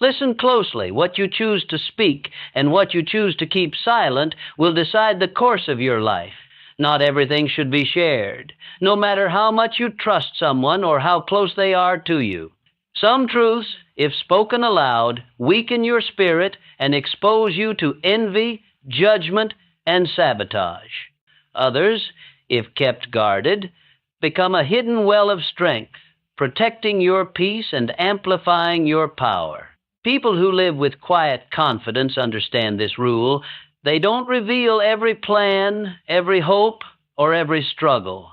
Listen closely. What you choose to speak and what you choose to keep silent will decide the course of your life. Not everything should be shared, no matter how much you trust someone or how close they are to you. Some truths, if spoken aloud, weaken your spirit and expose you to envy, judgment, and sabotage. Others, if kept guarded, become a hidden well of strength, protecting your peace and amplifying your power. People who live with quiet confidence understand this rule. They don't reveal every plan, every hope, or every struggle.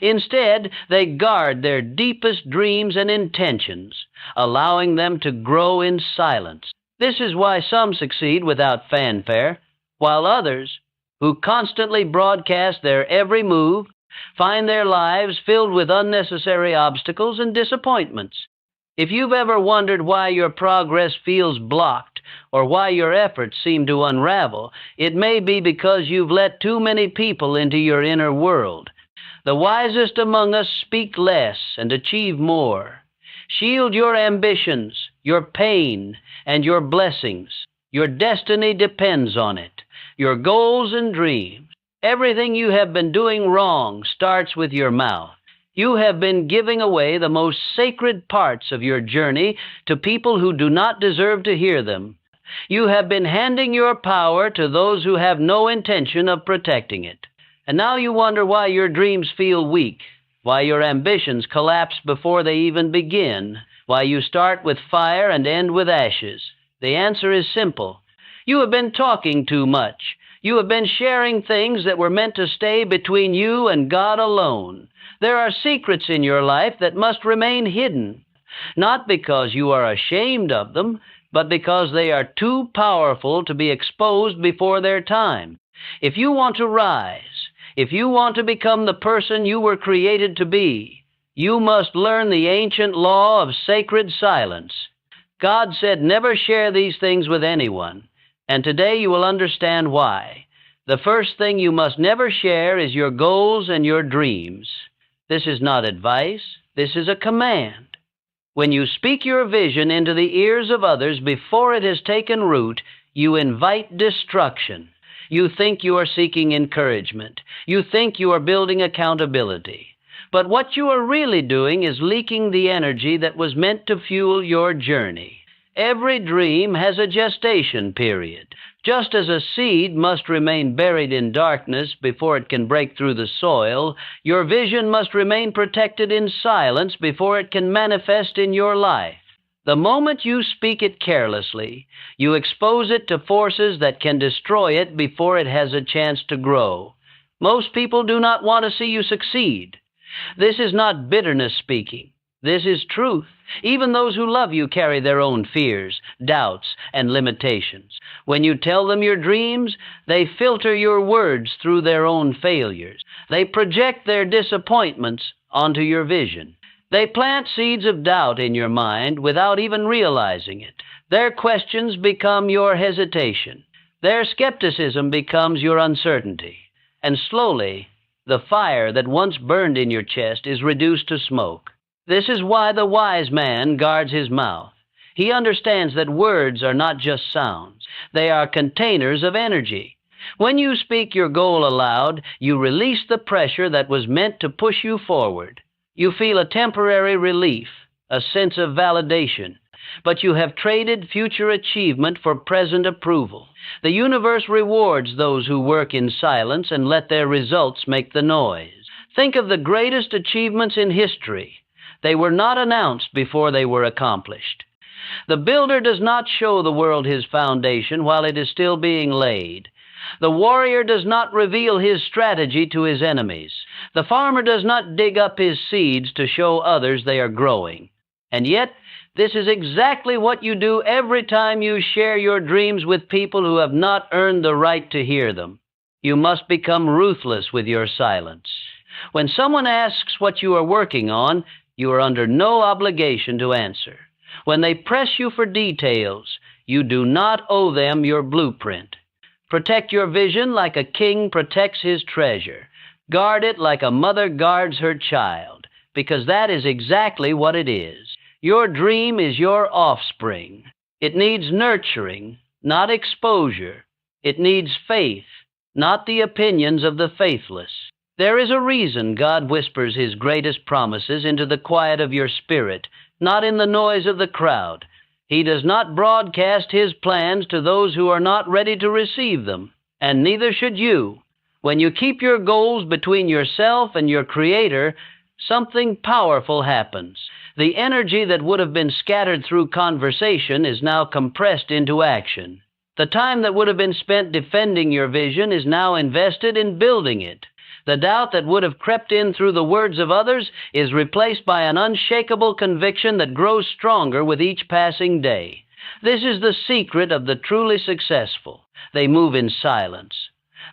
Instead, they guard their deepest dreams and intentions, allowing them to grow in silence. This is why some succeed without fanfare, while others, who constantly broadcast their every move, find their lives filled with unnecessary obstacles and disappointments. If you've ever wondered why your progress feels blocked or why your efforts seem to unravel, it may be because you've let too many people into your inner world. The wisest among us speak less and achieve more. Shield your ambitions, your pain, and your blessings. Your destiny depends on it. Your goals and dreams. Everything you have been doing wrong starts with your mouth. You have been giving away the most sacred parts of your journey to people who do not deserve to hear them. You have been handing your power to those who have no intention of protecting it. And now you wonder why your dreams feel weak, why your ambitions collapse before they even begin, why you start with fire and end with ashes. The answer is simple. You have been talking too much. You have been sharing things that were meant to stay between you and God alone. There are secrets in your life that must remain hidden, not because you are ashamed of them, but because they are too powerful to be exposed before their time. If you want to rise, if you want to become the person you were created to be, you must learn the ancient law of sacred silence. God said never share these things with anyone, and today you will understand why. The first thing you must never share is your goals and your dreams. This is not advice, this is a command. When you speak your vision into the ears of others before it has taken root, you invite destruction. You think you are seeking encouragement. You think you are building accountability. But what you are really doing is leaking the energy that was meant to fuel your journey. Every dream has a gestation period. Just as a seed must remain buried in darkness before it can break through the soil, your vision must remain protected in silence before it can manifest in your life. The moment you speak it carelessly, you expose it to forces that can destroy it before it has a chance to grow. Most people do not want to see you succeed. This is not bitterness speaking. This is truth. Even those who love you carry their own fears, doubts, and limitations. When you tell them your dreams, they filter your words through their own failures. They project their disappointments onto your vision. They plant seeds of doubt in your mind without even realizing it. Their questions become your hesitation. Their skepticism becomes your uncertainty. And slowly, the fire that once burned in your chest is reduced to smoke. This is why the wise man guards his mouth. He understands that words are not just sounds. They are containers of energy. When you speak your goal aloud, you release the pressure that was meant to push you forward. You feel a temporary relief, a sense of validation, but you have traded future achievement for present approval. The universe rewards those who work in silence and let their results make the noise. Think of the greatest achievements in history. They were not announced before they were accomplished. The builder does not show the world his foundation while it is still being laid. The warrior does not reveal his strategy to his enemies. The farmer does not dig up his seeds to show others they are growing. And yet, this is exactly what you do every time you share your dreams with people who have not earned the right to hear them. You must become ruthless with your silence. When someone asks what you are working on, you are under no obligation to answer. When they press you for details, you do not owe them your blueprint. Protect your vision like a king protects his treasure. Guard it like a mother guards her child, because that is exactly what it is. Your dream is your offspring. It needs nurturing, not exposure. It needs faith, not the opinions of the faithless. There is a reason God whispers His greatest promises into the quiet of your spirit, not in the noise of the crowd. He does not broadcast His plans to those who are not ready to receive them, and neither should you. When you keep your goals between yourself and your Creator, something powerful happens. The energy that would have been scattered through conversation is now compressed into action. The time that would have been spent defending your vision is now invested in building it. The doubt that would have crept in through the words of others is replaced by an unshakable conviction that grows stronger with each passing day. This is the secret of the truly successful. They move in silence.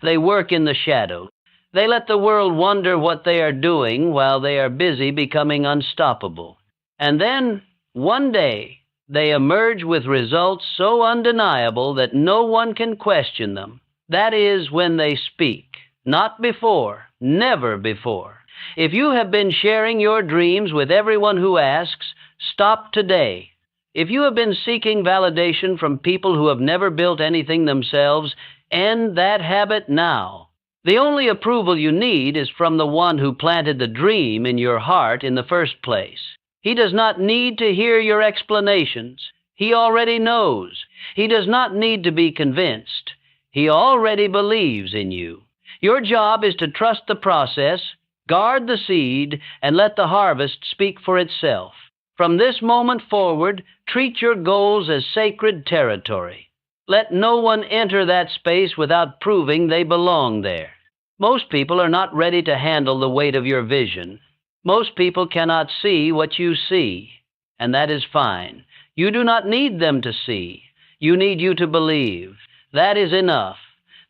They work in the shadows. They let the world wonder what they are doing while they are busy becoming unstoppable. And then, one day, they emerge with results so undeniable that no one can question them. That is when they speak. Not before, never before. If you have been sharing your dreams with everyone who asks, stop today. If you have been seeking validation from people who have never built anything themselves, end that habit now. The only approval you need is from the one who planted the dream in your heart in the first place. He does not need to hear your explanations. He already knows. He does not need to be convinced. He already believes in you. Your job is to trust the process, guard the seed, and let the harvest speak for itself. From this moment forward, treat your goals as sacred territory. Let no one enter that space without proving they belong there. Most people are not ready to handle the weight of your vision. Most people cannot see what you see, and that is fine. You do not need them to see. You need you to believe. That is enough.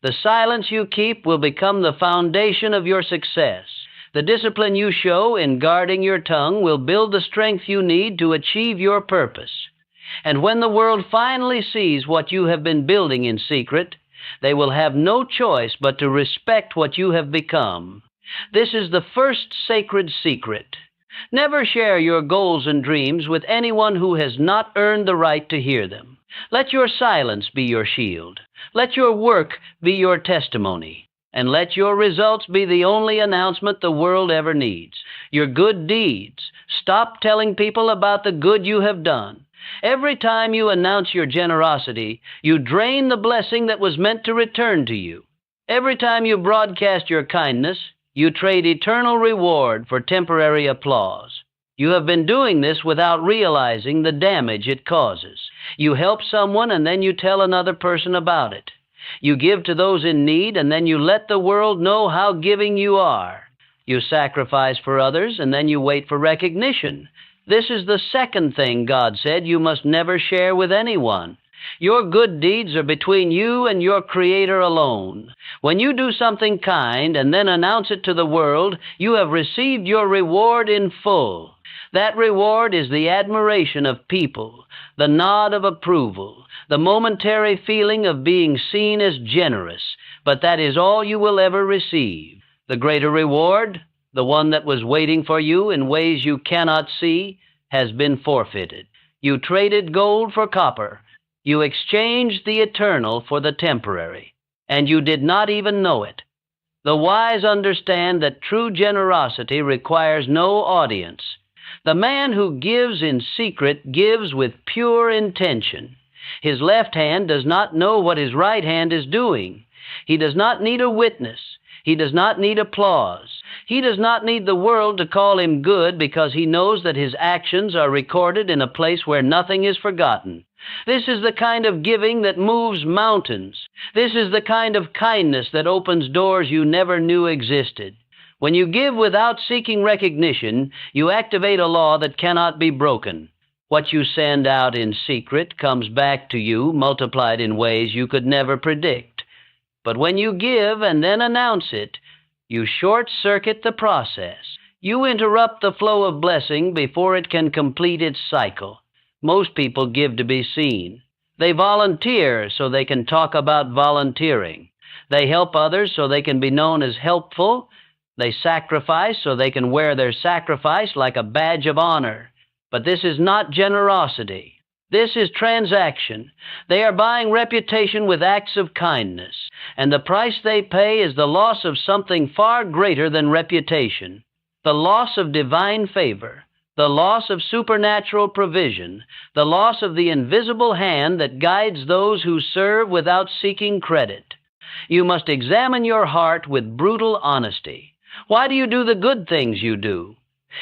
The silence you keep will become the foundation of your success. The discipline you show in guarding your tongue will build the strength you need to achieve your purpose. And when the world finally sees what you have been building in secret, they will have no choice but to respect what you have become. This is the first sacred secret. Never share your goals and dreams with anyone who has not earned the right to hear them. Let your silence be your shield. Let your work be your testimony. And let your results be the only announcement the world ever needs. Your good deeds. Stop telling people about the good you have done. Every time you announce your generosity, you drain the blessing that was meant to return to you. Every time you broadcast your kindness, you trade eternal reward for temporary applause. You have been doing this without realizing the damage it causes. You help someone and then you tell another person about it. You give to those in need and then you let the world know how giving you are. You sacrifice for others and then you wait for recognition. This is the second thing God said you must never share with anyone. Your good deeds are between you and your Creator alone. When you do something kind and then announce it to the world, you have received your reward in full. That reward is the admiration of people, the nod of approval, the momentary feeling of being seen as generous, but that is all you will ever receive. The greater reward, the one that was waiting for you in ways you cannot see, has been forfeited. You traded gold for copper. You exchanged the eternal for the temporary, and you did not even know it. The wise understand that true generosity requires no audience. The man who gives in secret gives with pure intention. His left hand does not know what his right hand is doing. He does not need a witness. He does not need applause. He does not need the world to call him good because he knows that his actions are recorded in a place where nothing is forgotten. This is the kind of giving that moves mountains. This is the kind of kindness that opens doors you never knew existed. When you give without seeking recognition, you activate a law that cannot be broken. What you send out in secret comes back to you multiplied in ways you could never predict. But when you give and then announce it, you short-circuit the process. You interrupt the flow of blessing before it can complete its cycle. Most people give to be seen. They volunteer so they can talk about volunteering. They help others so they can be known as helpful. They sacrifice so they can wear their sacrifice like a badge of honor. But this is not generosity. This is transaction. They are buying reputation with acts of kindness, and the price they pay is the loss of something far greater than reputation, the loss of divine favor, the loss of supernatural provision, the loss of the invisible hand that guides those who serve without seeking credit. You must examine your heart with brutal honesty. Why do you do the good things you do?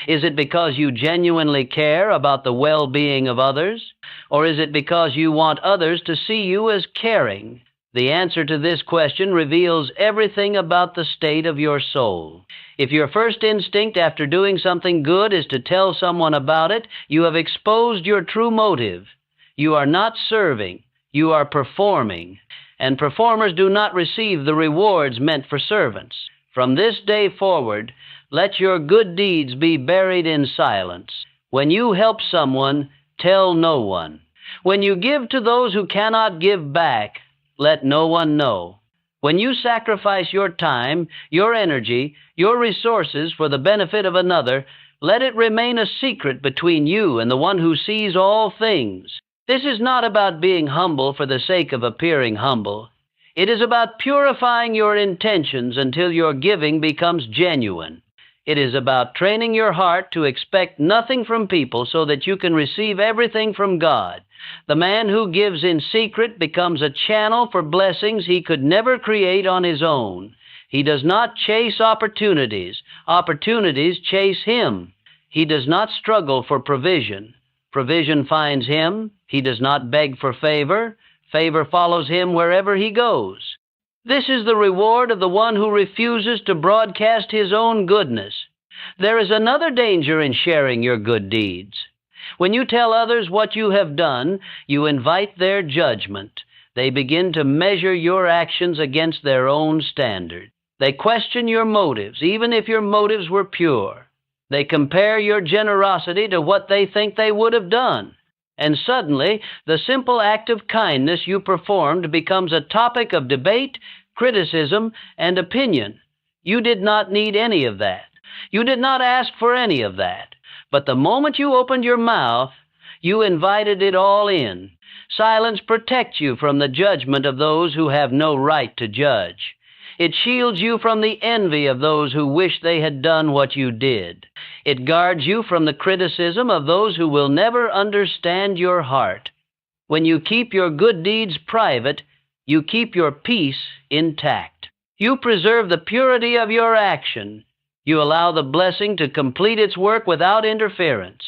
Is it because you genuinely care about the well-being of others? Or is it because you want others to see you as caring? The answer to this question reveals everything about the state of your soul. If your first instinct after doing something good is to tell someone about it, you have exposed your true motive. You are not serving, you are performing. And performers do not receive the rewards meant for servants. From this day forward, let your good deeds be buried in silence. When you help someone, tell no one. When you give to those who cannot give back, let no one know. When you sacrifice your time, your energy, your resources for the benefit of another, let it remain a secret between you and the one who sees all things. This is not about being humble for the sake of appearing humble. It is about purifying your intentions until your giving becomes genuine. It is about training your heart to expect nothing from people so that you can receive everything from God. The man who gives in secret becomes a channel for blessings he could never create on his own. He does not chase opportunities. Opportunities chase him. He does not struggle for provision. Provision finds him. He does not beg for favor. Favor follows him wherever he goes. This is the reward of the one who refuses to broadcast his own goodness. There is another danger in sharing your good deeds. When you tell others what you have done, you invite their judgment. They begin to measure your actions against their own standard. They question your motives, even if your motives were pure. They compare your generosity to what they think they would have done. And suddenly, the simple act of kindness you performed becomes a topic of debate, criticism, and opinion. You did not need any of that. You did not ask for any of that. But the moment you opened your mouth, you invited it all in. Silence protects you from the judgment of those who have no right to judge. It shields you from the envy of those who wish they had done what you did. It guards you from the criticism of those who will never understand your heart. When you keep your good deeds private, you keep your peace intact. You preserve the purity of your action. You allow the blessing to complete its work without interference.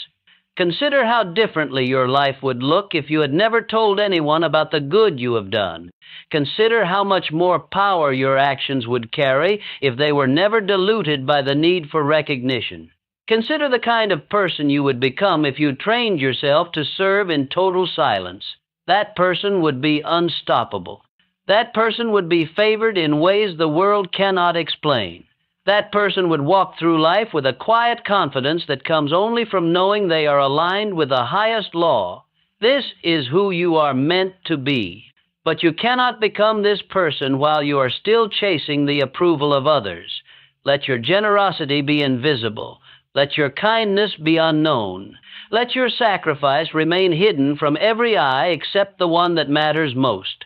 Consider how differently your life would look if you had never told anyone about the good you have done. Consider how much more power your actions would carry if they were never diluted by the need for recognition. Consider the kind of person you would become if you trained yourself to serve in total silence. That person would be unstoppable. That person would be favored in ways the world cannot explain. That person would walk through life with a quiet confidence that comes only from knowing they are aligned with the highest law. This is who you are meant to be. But you cannot become this person while you are still chasing the approval of others. Let your generosity be invisible. Let your kindness be unknown. Let your sacrifice remain hidden from every eye except the one that matters most.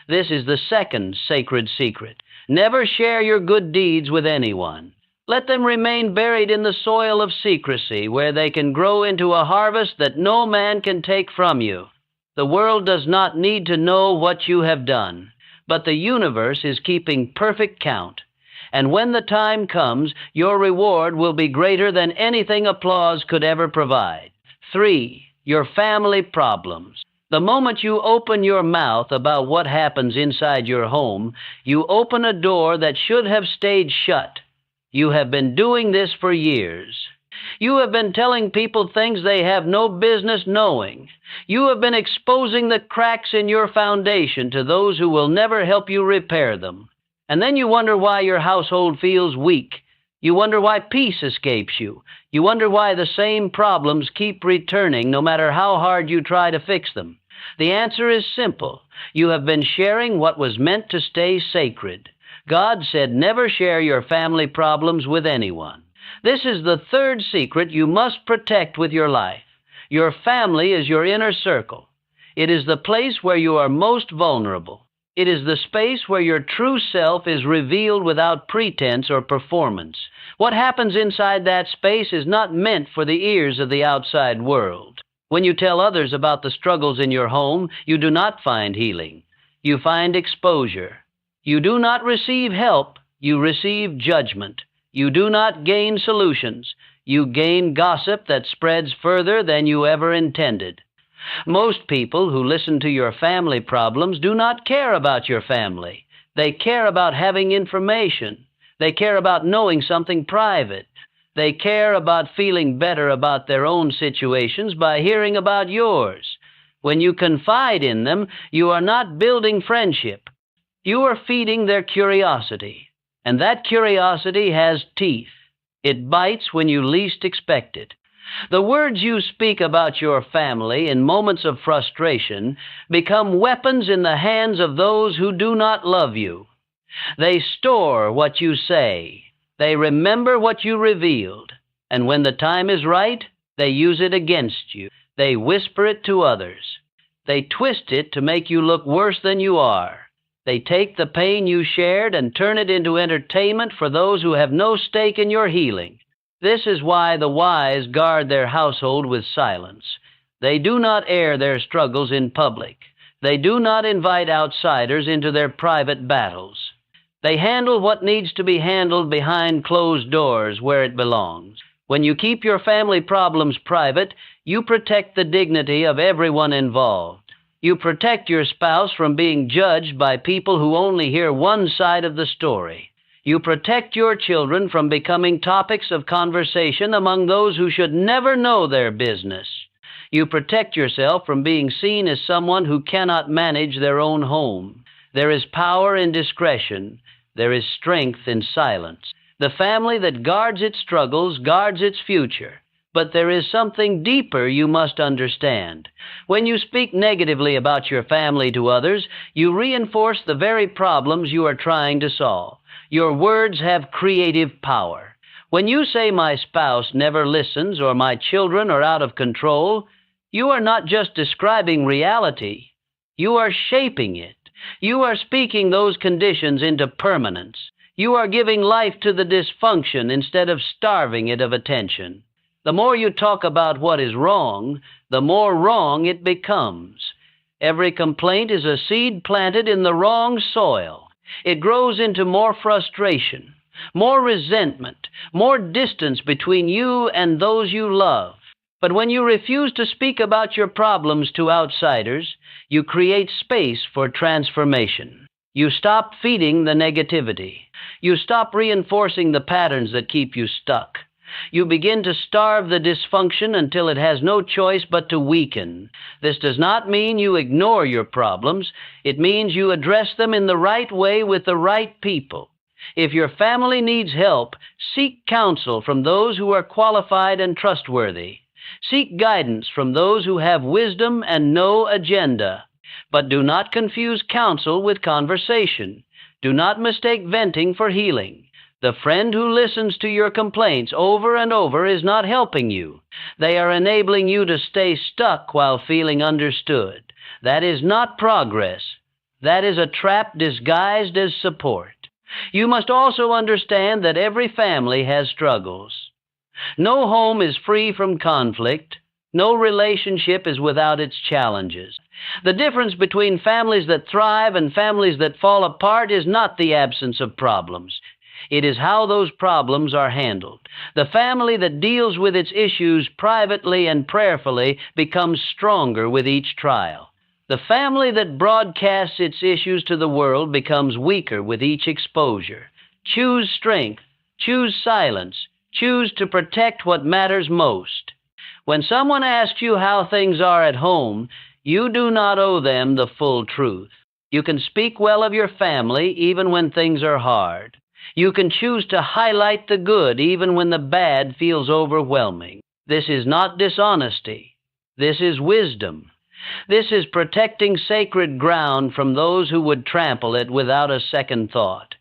This is the second sacred secret. Never share your good deeds with anyone. Let them remain buried in the soil of secrecy, where they can grow into a harvest that no man can take from you. The world does not need to know what you have done, but the universe is keeping perfect count. And when the time comes, your reward will be greater than anything applause could ever provide. 3. Your family problems. The moment you open your mouth about what happens inside your home, you open a door that should have stayed shut. You have been doing this for years. You have been telling people things they have no business knowing. You have been exposing the cracks in your foundation to those who will never help you repair them. And then you wonder why your household feels weak. You wonder why peace escapes you. You wonder why the same problems keep returning no matter how hard you try to fix them. The answer is simple. You have been sharing what was meant to stay sacred. God said never share your family problems with anyone. This is the third secret you must protect with your life. Your family is your inner circle. It is the place where you are most vulnerable. It is the space where your true self is revealed without pretense or performance. What happens inside that space is not meant for the ears of the outside world. When you tell others about the struggles in your home, you do not find healing. You find exposure. You do not receive help. You receive judgment. You do not gain solutions. You gain gossip that spreads further than you ever intended. Most people who listen to your family problems do not care about your family. They care about having information. They care about knowing something private. They care about feeling better about their own situations by hearing about yours. When you confide in them, you are not building friendship. You are feeding their curiosity. And that curiosity has teeth. It bites when you least expect it. The words you speak about your family in moments of frustration become weapons in the hands of those who do not love you. They store what you say. They remember what you revealed. And when the time is right, they use it against you. They whisper it to others. They twist it to make you look worse than you are. They take the pain you shared and turn it into entertainment for those who have no stake in your healing. This is why the wise guard their household with silence. They do not air their struggles in public. They do not invite outsiders into their private battles. They handle what needs to be handled behind closed doors where it belongs. When you keep your family problems private, you protect the dignity of everyone involved. You protect your spouse from being judged by people who only hear one side of the story. You protect your children from becoming topics of conversation among those who should never know their business. You protect yourself from being seen as someone who cannot manage their own home. There is power in discretion. There is strength in silence. The family that guards its struggles guards its future. But there is something deeper you must understand. When you speak negatively about your family to others, you reinforce the very problems you are trying to solve. Your words have creative power. When you say my spouse never listens or my children are out of control, you are not just describing reality. You are shaping it. You are speaking those conditions into permanence. You are giving life to the dysfunction instead of starving it of attention. The more you talk about what is wrong, the more wrong it becomes. Every complaint is a seed planted in the wrong soil. It grows into more frustration, more resentment, more distance between you and those you love. But when you refuse to speak about your problems to outsiders, you create space for transformation. You stop feeding the negativity. You stop reinforcing the patterns that keep you stuck. You begin to starve the dysfunction until it has no choice but to weaken. This does not mean you ignore your problems. It means you address them in the right way with the right people. If your family needs help, seek counsel from those who are qualified and trustworthy. Seek guidance from those who have wisdom and no agenda. But do not confuse counsel with conversation. Do not mistake venting for healing. The friend who listens to your complaints over and over is not helping you. They are enabling you to stay stuck while feeling understood. That is not progress. That is a trap disguised as support. You must also understand that every family has struggles. No home is free from conflict. No relationship is without its challenges. The difference between families that thrive and families that fall apart is not the absence of problems. It is how those problems are handled. The family that deals with its issues privately and prayerfully becomes stronger with each trial. The family that broadcasts its issues to the world becomes weaker with each exposure. Choose strength. Choose silence. Choose to protect what matters most. When someone asks you how things are at home, you do not owe them the full truth. You can speak well of your family even when things are hard. You can choose to highlight the good even when the bad feels overwhelming. This is not dishonesty. This is wisdom. This is protecting sacred ground from those who would trample it without a second thought.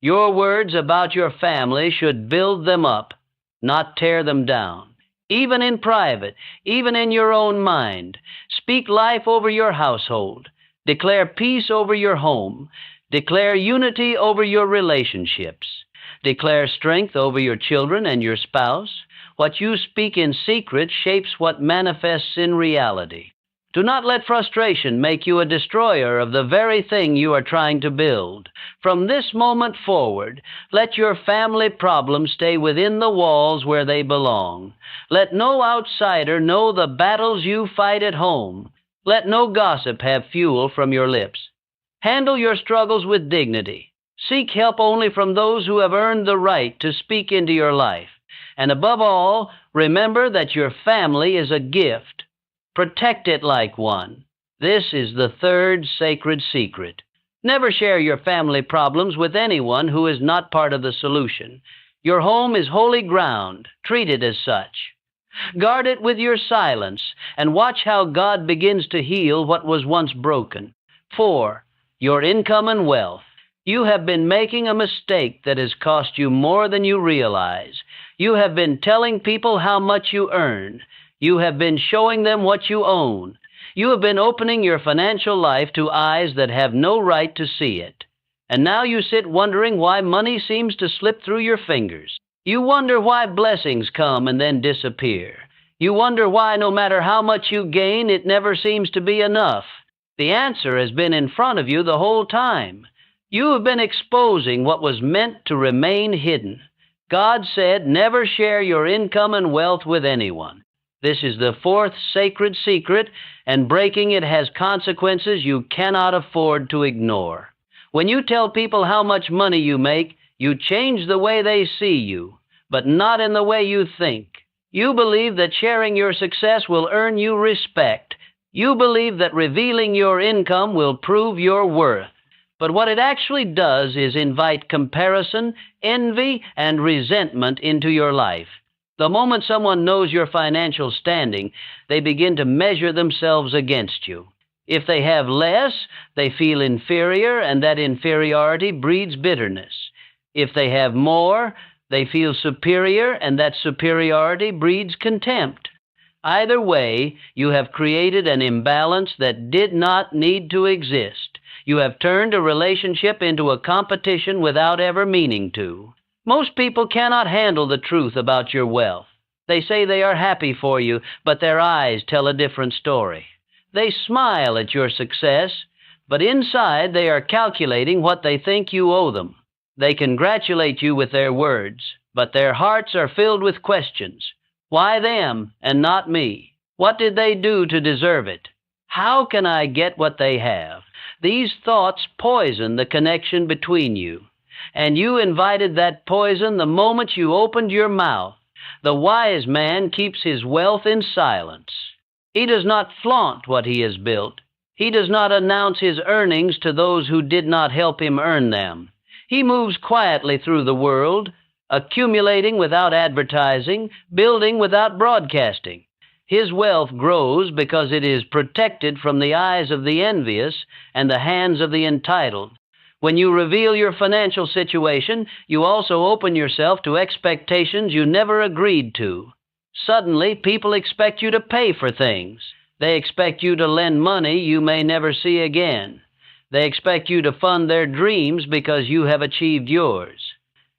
Your words about your family should build them up, not tear them down. even in private, even in your own mind. Speak life over your household. Declare peace over your home. Declare unity over your relationships. Declare strength over your children and your spouse. What you speak in secret shapes what manifests in reality. Do not let frustration make you a destroyer of the very thing you are trying to build. From this moment forward, let your family problems stay within the walls where they belong. Let no outsider know the battles you fight at home. Let no gossip have fuel from your lips. Handle your struggles with dignity. Seek help only from those who have earned the right to speak into your life. And above all, remember that your family is a gift. Protect it like one. This is the third sacred secret. Never share your family problems with anyone who is not part of the solution. Your home is holy ground. Treat it as such. Guard it with your silence, and watch how God begins to heal what was once broken. 4. Your income and wealth. You have been making a mistake that has cost you more than you realize. You have been telling people how much you earn. You have been showing them what you own. You have been opening your financial life to eyes that have no right to see it. And now you sit wondering why money seems to slip through your fingers. You wonder why blessings come and then disappear. You wonder why no matter how much you gain, it never seems to be enough. The answer has been in front of you the whole time. You have been exposing what was meant to remain hidden. God said, never share your income and wealth with anyone. This is the fourth sacred secret, and breaking it has consequences you cannot afford to ignore. When you tell people how much money you make, you change the way they see you, but not in the way you think. You believe that sharing your success will earn you respect. You believe that revealing your income will prove your worth. But what it actually does is invite comparison, envy, and resentment into your life. The moment someone knows your financial standing, they begin to measure themselves against you. If they have less, they feel inferior, and that inferiority breeds bitterness. If they have more, they feel superior, and that superiority breeds contempt. Either way, you have created an imbalance that did not need to exist. You have turned a relationship into a competition without ever meaning to. Most people cannot handle the truth about your wealth. They say they are happy for you, but their eyes tell a different story. They smile at your success, but inside they are calculating what they think you owe them. They congratulate you with their words, but their hearts are filled with questions. Why them and not me? What did they do to deserve it? How can I get what they have? These thoughts poison the connection between you. And you invited that poison the moment you opened your mouth. The wise man keeps his wealth in silence. He does not flaunt what he has built. He does not announce his earnings to those who did not help him earn them. He moves quietly through the world, accumulating without advertising, building without broadcasting. His wealth grows because it is protected from the eyes of the envious and the hands of the entitled. When you reveal your financial situation, you also open yourself to expectations you never agreed to. Suddenly, people expect you to pay for things. They expect you to lend money you may never see again. They expect you to fund their dreams because you have achieved yours.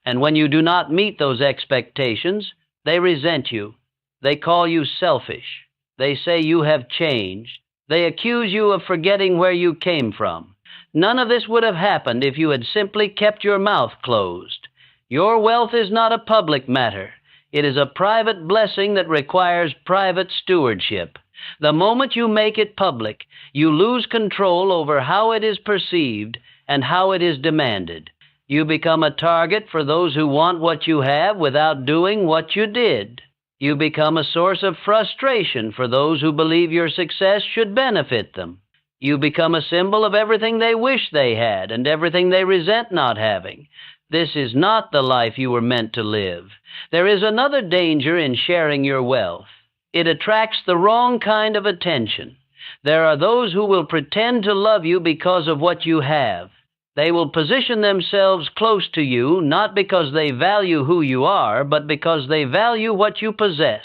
And when you do not meet those expectations, they resent you. They call you selfish. They say you have changed. They accuse you of forgetting where you came from. None of this would have happened if you had simply kept your mouth closed. Your wealth is not a public matter. It is a private blessing that requires private stewardship. The moment you make it public, you lose control over how it is perceived and how it is demanded. You become a target for those who want what you have without doing what you did. You become a source of frustration for those who believe your success should benefit them. You become a symbol of everything they wish they had and everything they resent not having. This is not the life you were meant to live. There is another danger in sharing your wealth. It attracts the wrong kind of attention. There are those who will pretend to love you because of what you have. They will position themselves close to you, not because they value who you are, but because they value what you possess.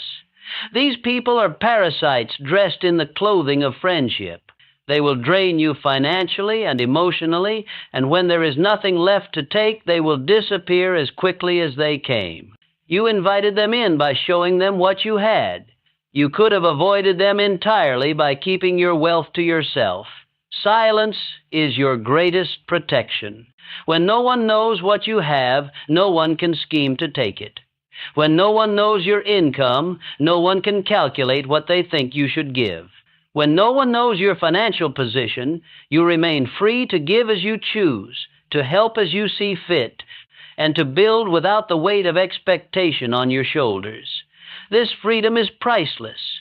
These people are parasites dressed in the clothing of friendship. They will drain you financially and emotionally, and when there is nothing left to take, they will disappear as quickly as they came. You invited them in by showing them what you had. You could have avoided them entirely by keeping your wealth to yourself. Silence is your greatest protection. When no one knows what you have, no one can scheme to take it. When no one knows your income, no one can calculate what they think you should give. When no one knows your financial position, you remain free to give as you choose, to help as you see fit, and to build without the weight of expectation on your shoulders. This freedom is priceless.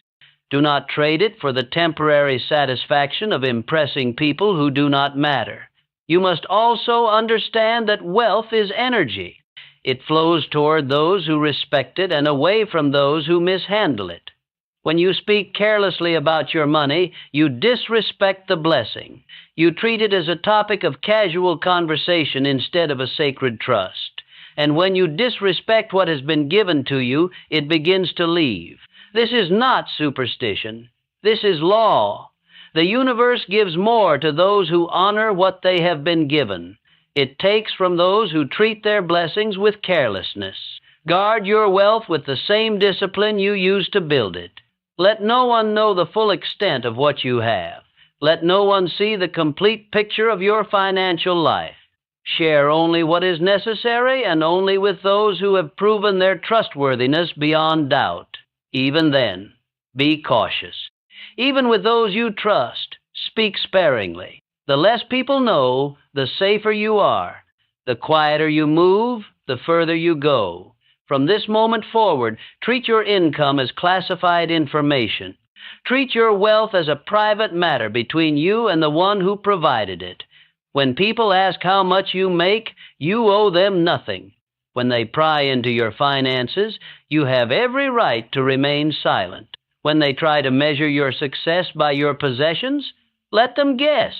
Do not trade it for the temporary satisfaction of impressing people who do not matter. You must also understand that wealth is energy. It flows toward those who respect it and away from those who mishandle it. When you speak carelessly about your money, you disrespect the blessing. You treat it as a topic of casual conversation instead of a sacred trust. And when you disrespect what has been given to you, it begins to leave. This is not superstition. This is law. The universe gives more to those who honor what they have been given. It takes from those who treat their blessings with carelessness. Guard your wealth with the same discipline you use to build it. Let no one know the full extent of what you have. Let no one see the complete picture of your financial life. Share only what is necessary and only with those who have proven their trustworthiness beyond doubt. Even then, be cautious. Even with those you trust, speak sparingly. The less people know, the safer you are. The quieter you move, the further you go. From this moment forward, treat your income as classified information. Treat your wealth as a private matter between you and the one who provided it. When people ask how much you make, you owe them nothing. When they pry into your finances, you have every right to remain silent. When they try to measure your success by your possessions, let them guess.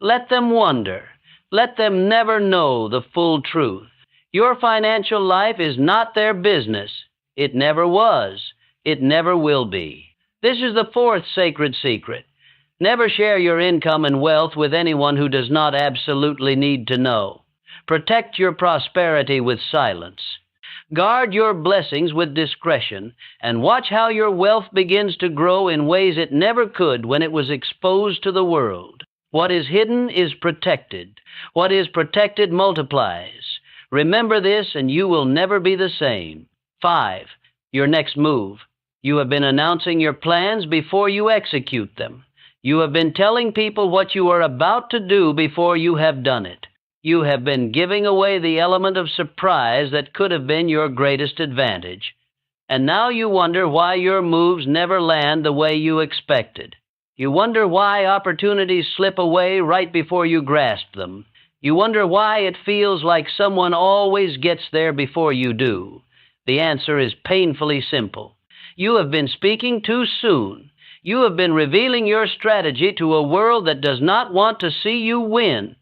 Let them wonder. Let them never know the full truth. Your financial life is not their business. It never was. It never will be. This is the fourth sacred secret. Never share your income and wealth with anyone who does not absolutely need to know. Protect your prosperity with silence. Guard your blessings with discretion, and watch how your wealth begins to grow in ways it never could when it was exposed to the world. What is hidden is protected. What is protected multiplies. Remember this, and you will never be the same. 5. Your next move. You have been announcing your plans before you execute them. You have been telling people what you are about to do before you have done it. You have been giving away the element of surprise that could have been your greatest advantage. And now you wonder why your moves never land the way you expected. You wonder why opportunities slip away right before you grasp them. You wonder why it feels like someone always gets there before you do. The answer is painfully simple. You have been speaking too soon. You have been revealing your strategy to a world that does not want to see you win.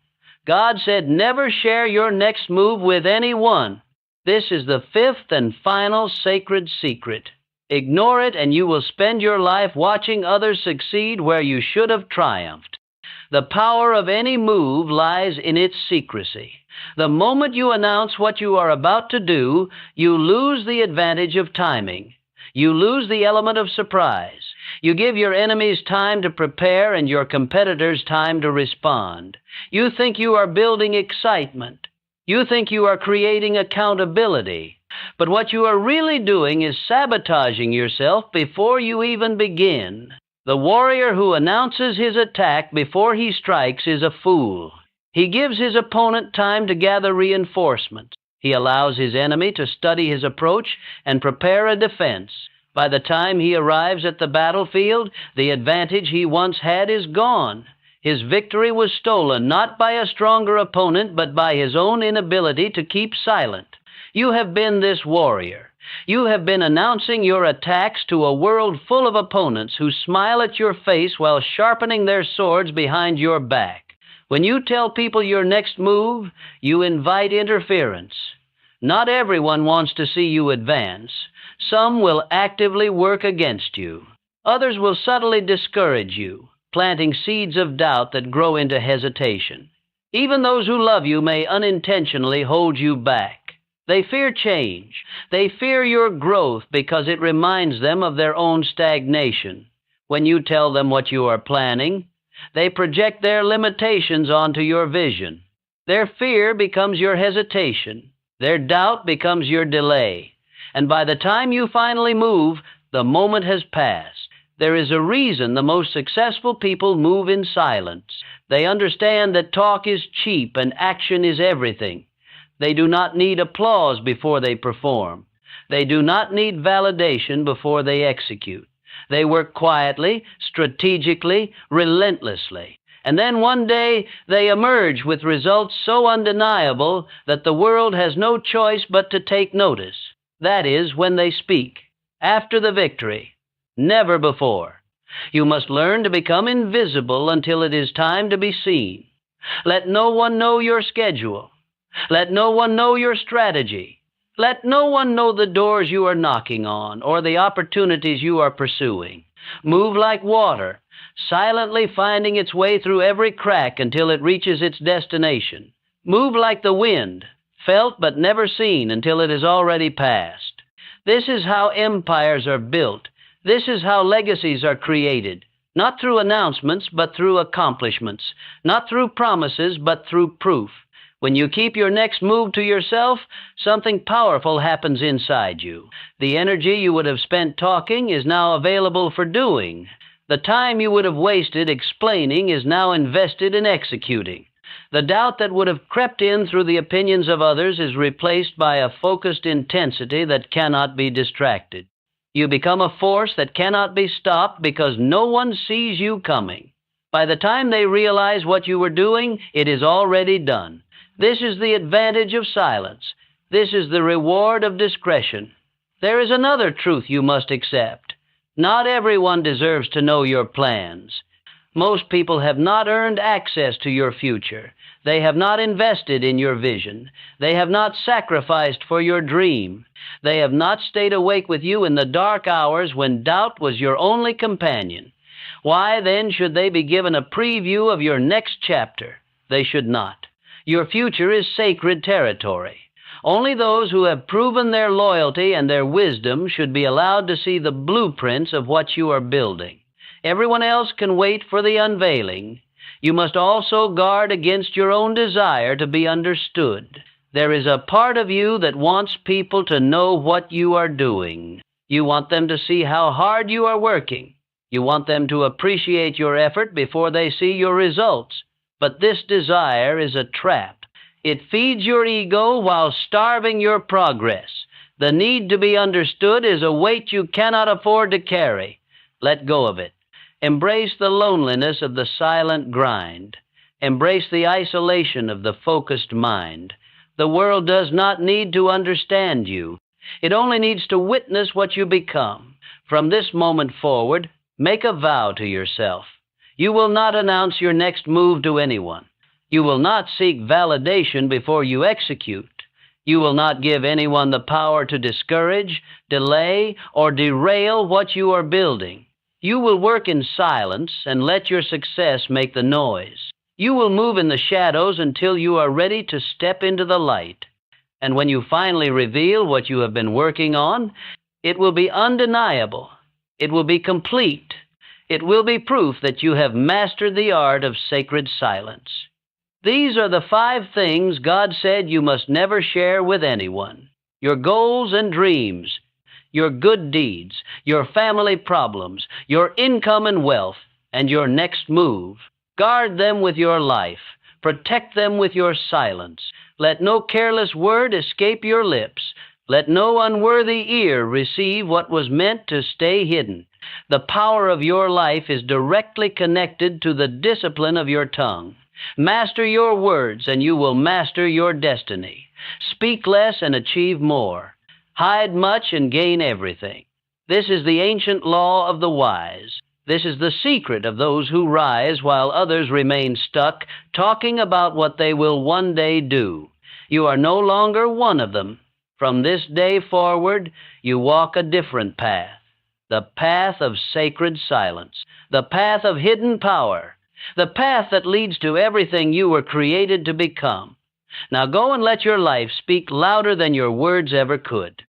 God said never share your next move with anyone. This is the fifth and final sacred secret. Ignore it and you will spend your life watching others succeed where you should have triumphed. The power of any move lies in its secrecy. The moment you announce what you are about to do, you lose the advantage of timing. You lose the element of surprise. You give your enemies time to prepare and your competitors time to respond. You think you are building excitement. You think you are creating accountability. But what you are really doing is sabotaging yourself before you even begin. The warrior who announces his attack before he strikes is a fool. He gives his opponent time to gather reinforcements. He allows his enemy to study his approach and prepare a defense. By the time he arrives at the battlefield, the advantage he once had is gone. His victory was stolen not by a stronger opponent, but by his own inability to keep silent. You have been this warrior. You have been announcing your attacks to a world full of opponents who smile at your face while sharpening their swords behind your back. When you tell people your next move, you invite interference. Not everyone wants to see you advance. Some will actively work against you. Others will subtly discourage you, planting seeds of doubt that grow into hesitation. Even those who love you may unintentionally hold you back. They fear change. They fear your growth because it reminds them of their own stagnation. When you tell them what you are planning, they project their limitations onto your vision. Their fear becomes your hesitation. Their doubt becomes your delay. And by the time you finally move, the moment has passed. There is a reason the most successful people move in silence. They understand that talk is cheap and action is everything. They do not need applause before they perform. They do not need validation before they execute. They work quietly, strategically, relentlessly. And then one day they emerge with results so undeniable that the world has no choice but to take notice. That is when they speak, after the victory, never before. You must learn to become invisible until it is time to be seen. Let no one know your schedule. Let no one know your strategy. Let no one know the doors you are knocking on or the opportunities you are pursuing. Move like water, silently finding its way through every crack until it reaches its destination. Move like the wind, felt but never seen until it is already past. This is how empires are built. This is how legacies are created. Not through announcements, but through accomplishments. Not through promises, but through proof. When you keep your next move to yourself, something powerful happens inside you. The energy you would have spent talking is now available for doing. The time you would have wasted explaining is now invested in executing. The doubt that would have crept in through the opinions of others is replaced by a focused intensity that cannot be distracted. You become a force that cannot be stopped because no one sees you coming. By the time they realize what you were doing, it is already done. This is the advantage of silence. This is the reward of discretion. There is another truth you must accept. Not everyone deserves to know your plans. Most people have not earned access to your future. They have not invested in your vision. They have not sacrificed for your dream. They have not stayed awake with you in the dark hours when doubt was your only companion. Why then should they be given a preview of your next chapter? They should not. Your future is sacred territory. Only those who have proven their loyalty and their wisdom should be allowed to see the blueprints of what you are building. Everyone else can wait for the unveiling. You must also guard against your own desire to be understood. There is a part of you that wants people to know what you are doing. You want them to see how hard you are working. You want them to appreciate your effort before they see your results. But this desire is a trap. It feeds your ego while starving your progress. The need to be understood is a weight you cannot afford to carry. Let go of it. Embrace the loneliness of the silent grind. Embrace the isolation of the focused mind. The world does not need to understand you. It only needs to witness what you become. From this moment forward, make a vow to yourself. You will not announce your next move to anyone. You will not seek validation before you execute. You will not give anyone the power to discourage, delay, or derail what you are building. You will work in silence and let your success make the noise. You will move in the shadows until you are ready to step into the light. And when you finally reveal what you have been working on, it will be undeniable. It will be complete. It will be proof that you have mastered the art of sacred silence. These are the 5 things God said you must never share with anyone. Your goals and dreams, your good deeds, your family problems, your income and wealth, and your next move. Guard them with your life. Protect them with your silence. Let no careless word escape your lips. Let no unworthy ear receive what was meant to stay hidden. The power of your life is directly connected to the discipline of your tongue. Master your words, and you will master your destiny. Speak less and achieve more. Hide much and gain everything. This is the ancient law of the wise. This is the secret of those who rise while others remain stuck, talking about what they will one day do. You are no longer one of them. From this day forward, you walk a different path. The path of sacred silence. The path of hidden power. The path that leads to everything you were created to become. Now go and let your life speak louder than your words ever could.